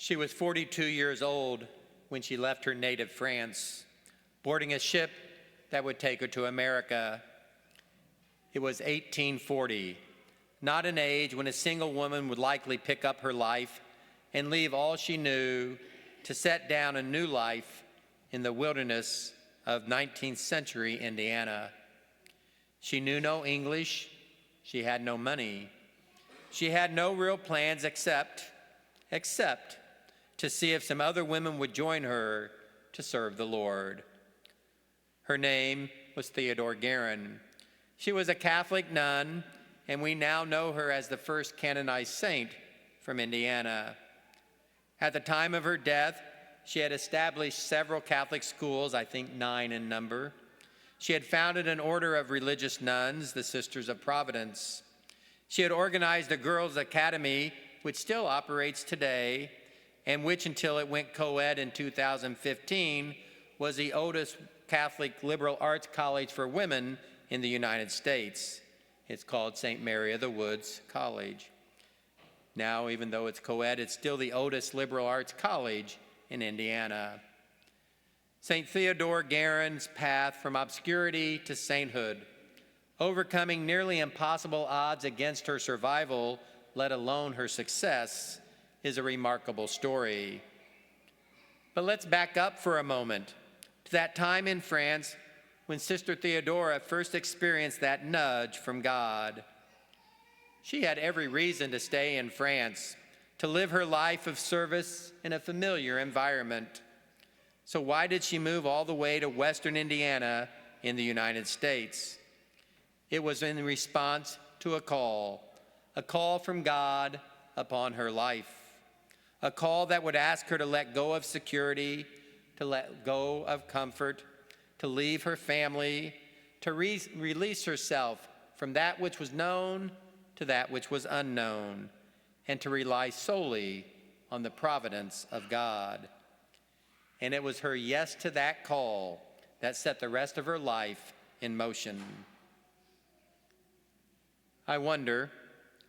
She was 42 years old when she left her native France, boarding a ship that would take her to America. It was 1840, not an age when a single woman would likely pick up her life and leave all she knew to set down a new life in the wilderness of 19th century Indiana. She knew no English, she had no money. She had no real plans except to see if some other women would join her to serve the Lord. Her name was Theodore Guerin. She was a Catholic nun, and we now know her as the first canonized saint from Indiana. At the time of her death, she had established several Catholic schools, I think 9 in number. She had founded an order of religious nuns, the Sisters of Providence. She had organized a girls' academy, which still operates today, and which, until it went co-ed in 2015, was the oldest Catholic liberal arts college for women in the United States. It's called St. Mary of the Woods College. Now, even though it's co-ed, it's still the oldest liberal arts college in Indiana. St. Theodore Guerin's path from obscurity to sainthood, overcoming nearly impossible odds against her survival, let alone her success, is a remarkable story. But let's back up for a moment to that time in France when Sister Theodora first experienced that nudge from God. She had every reason to stay in France, to live her life of service in a familiar environment. So why did she move all the way to Western Indiana in the United States? It was in response to a call from God upon her life, a call that would ask her to let go of security, to let go of comfort, to leave her family, to release herself from that which was known to that which was unknown, and to rely solely on the providence of God. And it was her yes to that call that set the rest of her life in motion. I wonder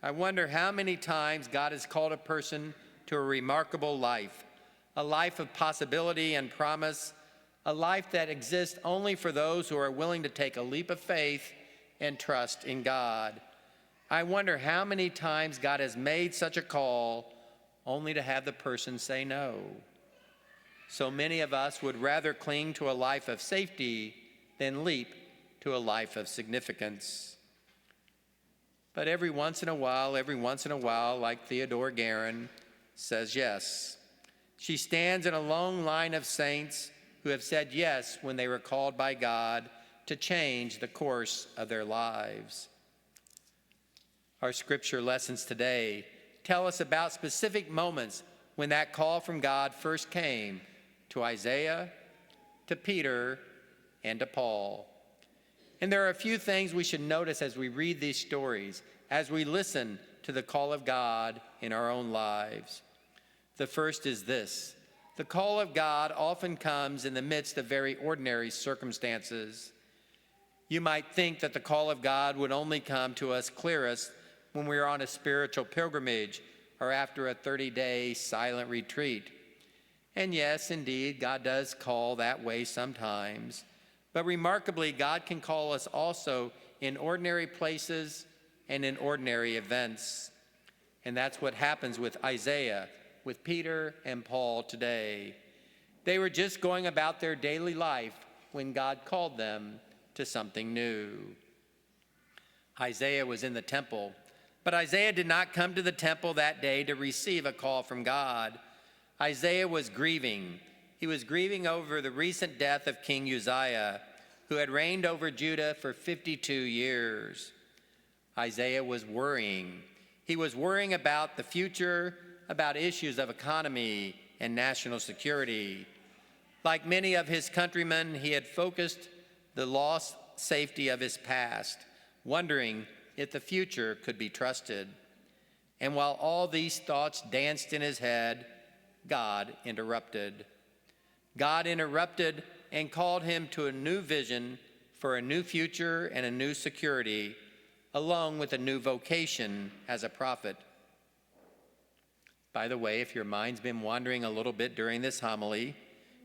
how many times God has called a person to a remarkable life, a life of possibility and promise, a life that exists only for those who are willing to take a leap of faith and trust in God. I wonder how many times God has made such a call only to have the person say no. So many of us would rather cling to a life of safety than leap to a life of significance. But every once in a while, like Theodore Guerin, says yes. She stands in a long line of saints who have said yes when they were called by God to change the course of their lives. Our scripture lessons today tell us about specific moments when that call from God first came to Isaiah, to Peter, and to Paul. And there are a few things we should notice as we read these stories, as we listen to the call of God in our own lives. The first is this: the call of God often comes in the midst of very ordinary circumstances. You might think that the call of God would only come to us clearest when we are on a spiritual pilgrimage or after a 30-day silent retreat. And yes, indeed, God does call that way sometimes. But remarkably, God can call us also in ordinary places and in ordinary events. And that's what happens with Isaiah, with Peter and Paul today. They were just going about their daily life when God called them to something new. Isaiah was in the temple, but Isaiah did not come to the temple that day to receive a call from God. Isaiah was grieving. He was grieving over the recent death of King Uzziah, who had reigned over Judah for 52 years. Isaiah was worrying. He was worrying about the future, about issues of economy and national security. Like many of his countrymen, he had focused the lost safety of his past, wondering if the future could be trusted. And while all these thoughts danced in his head, God interrupted. God interrupted and called him to a new vision for a new future and a new security, along with a new vocation as a prophet. By the way, if your mind's been wandering a little bit during this homily,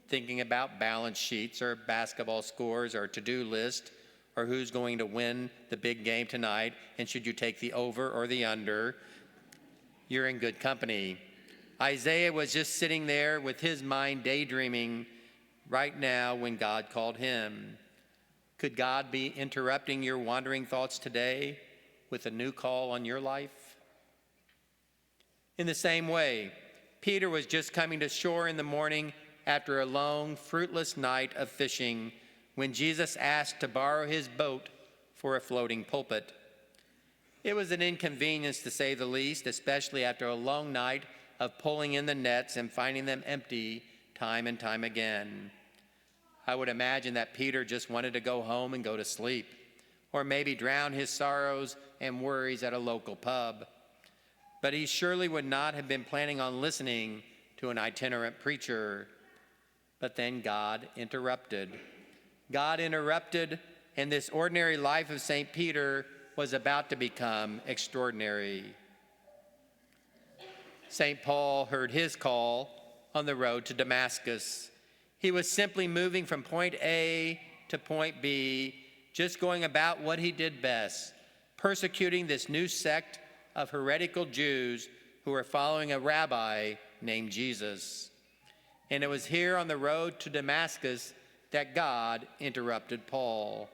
thinking about balance sheets or basketball scores or to-do list or who's going to win the big game tonight and should you take the over or the under, you're in good company. Isaiah was just sitting there with his mind daydreaming right now when God called him. Could God be interrupting your wandering thoughts today with a new call on your life? In the same way, Peter was just coming to shore in the morning after a long, fruitless night of fishing when Jesus asked to borrow his boat for a floating pulpit. It was an inconvenience, to say the least, especially after a long night of pulling in the nets and finding them empty time and time again. I would imagine that Peter just wanted to go home and go to sleep, or maybe drown his sorrows and worries at a local pub. But he surely would not have been planning on listening to an itinerant preacher. But then God interrupted. God interrupted, and this ordinary life of St. Peter was about to become extraordinary. St. Paul heard his call on the road to Damascus. He was simply moving from point A to point B, just going about what he did best, persecuting this new sect of heretical Jews who were following a rabbi named Jesus. And it was here on the road to Damascus that God interrupted Paul.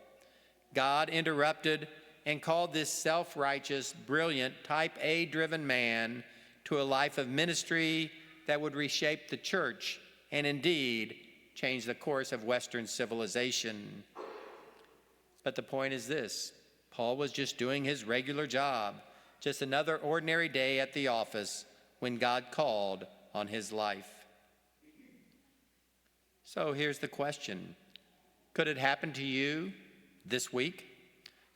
God interrupted and called this self-righteous, brilliant, type A-driven man to a life of ministry that would reshape the church and indeed change the course of Western civilization. But the point is this: Paul was just doing his regular job, just another ordinary day at the office when God called on his life. So here's the question: could it happen to you this week?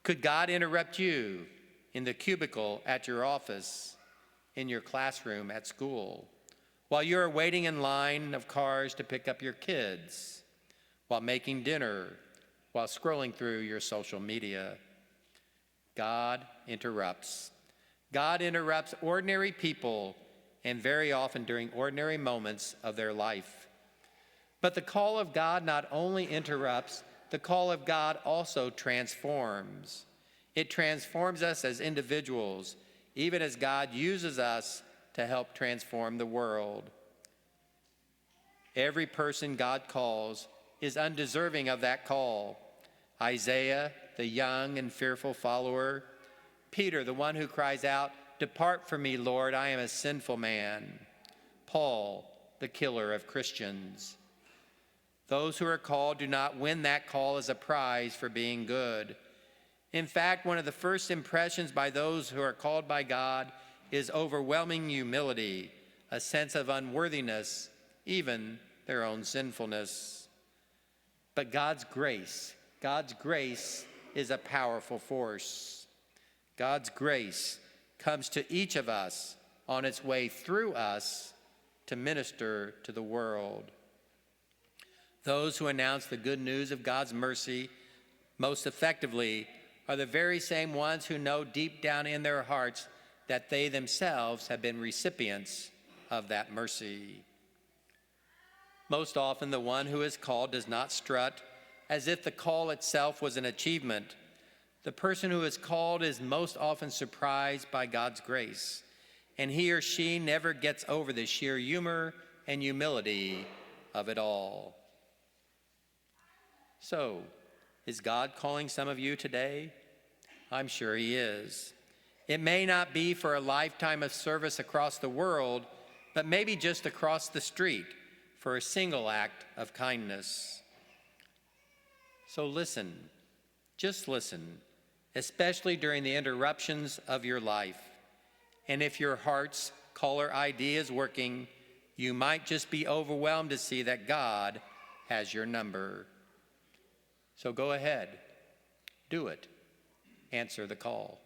Could God interrupt you in the cubicle at your office, in your classroom at school, while you're waiting in line of cars to pick up your kids, while making dinner, while scrolling through your social media? God interrupts. God interrupts ordinary people, and very often during ordinary moments of their life. But the call of God not only interrupts, the call of God also transforms. It transforms us as individuals, even as God uses us to help transform the world. Every person God calls is undeserving of that call. Isaiah, the young and fearful follower. Peter, the one who cries out, "Depart from me, Lord, I am a sinful man." Paul, the killer of Christians. Those who are called do not win that call as a prize for being good. In fact, one of the first impressions by those who are called by God is overwhelming humility, a sense of unworthiness, even their own sinfulness. But God's grace is a powerful force. God's grace comes to each of us on its way through us to minister to the world. Those who announce the good news of God's mercy most effectively are the very same ones who know deep down in their hearts that they themselves have been recipients of that mercy. Most often, the one who is called does not strut as if the call itself was an achievement. The person who is called is most often surprised by God's grace, and he or she never gets over the sheer humor and humility of it all. So, is God calling some of you today? I'm sure he is. It may not be for a lifetime of service across the world, but maybe just across the street for a single act of kindness. So listen, just listen, especially during the interruptions of your life. And if your heart's caller ID is working, you might just be overwhelmed to see that God has your number. So go ahead, do it, answer the call.